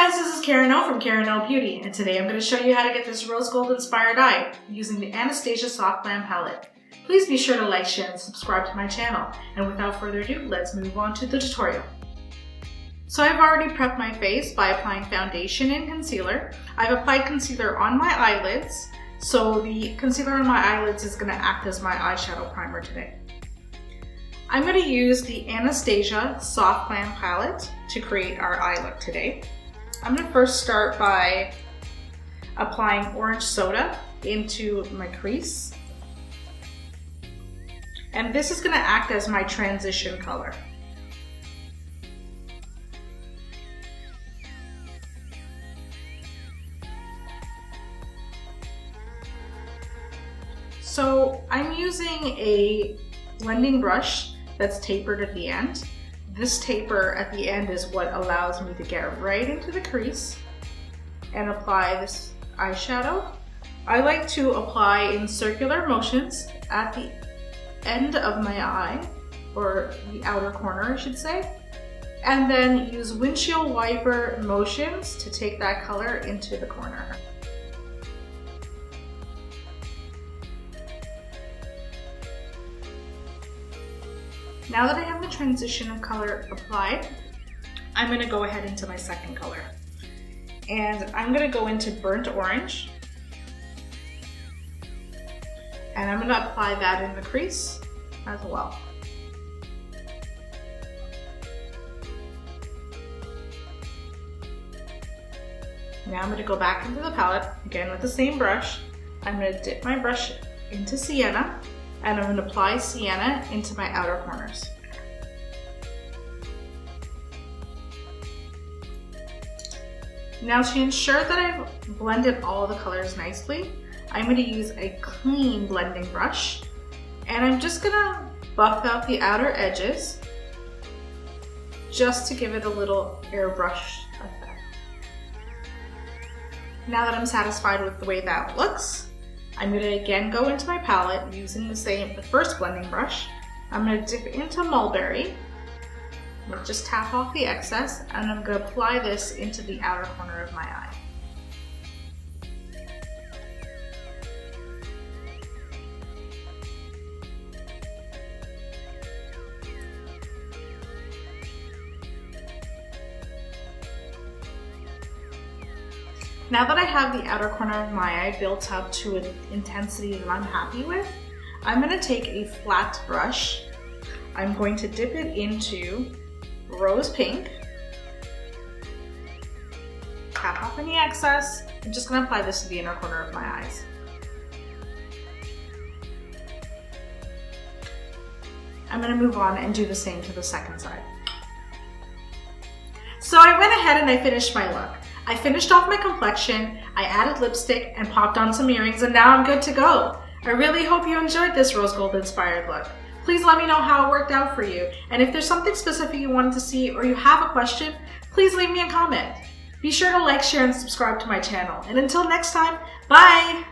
guys, this is Karen O from KarenOBeauty, and today I'm going to show you how to get this rose gold inspired eye using the Anastasia Soft Glam Palette. Please be sure to like, share, and subscribe to my channel. And without further ado, let's move on to the tutorial. So I've already prepped my face by applying foundation and concealer. I've applied concealer on my eyelids, so the concealer on my eyelids is going to act as my eyeshadow primer today. I'm going to use the Anastasia Soft Glam Palette to create our eye look today. I'm going to first start by applying orange soda into my crease. And this is going to act as my transition color. So I'm using a blending brush that's tapered at the end. This taper at the end is what allows me to get right into the crease and apply this eyeshadow. I like to apply in circular motions at the end of my eye, or the outer corner I should say, and then use windshield wiper motions to take that color into the corner. Now that I have the transition of color applied, I'm going to go ahead into my second color. And I'm going to go into burnt orange. And I'm going to apply that in the crease as well. Now I'm going to go back into the palette, again with the same brush. I'm going to dip my brush into sienna. And I'm going to apply sienna into my outer corners. Now to ensure that I've blended all the colors nicely, I'm going to use a clean blending brush, and I'm just going to buff out the outer edges just to give it a little airbrush effect. Now that I'm satisfied with the way that looks, I'm going to again go into my palette using the first blending brush. I'm going to dip into Mulberry, just tap off the excess, and I'm going to apply this into the outer corner of my eye. Now that I have the outer corner of my eye built up to an intensity that I'm happy with, I'm going to take a flat brush. I'm going to dip it into rose pink, tap off any excess. I'm just going to apply this to the inner corner of my eyes. I'm going to move on and do the same to the second side. So I went ahead and I finished my look. I finished off my complexion, I added lipstick and popped on some earrings, and now I'm good to go. I really hope you enjoyed this rose gold inspired look. Please let me know how it worked out for you, and if there's something specific you wanted to see or you have a question, please leave me a comment. Be sure to like, share, and subscribe to my channel. And until next time, bye!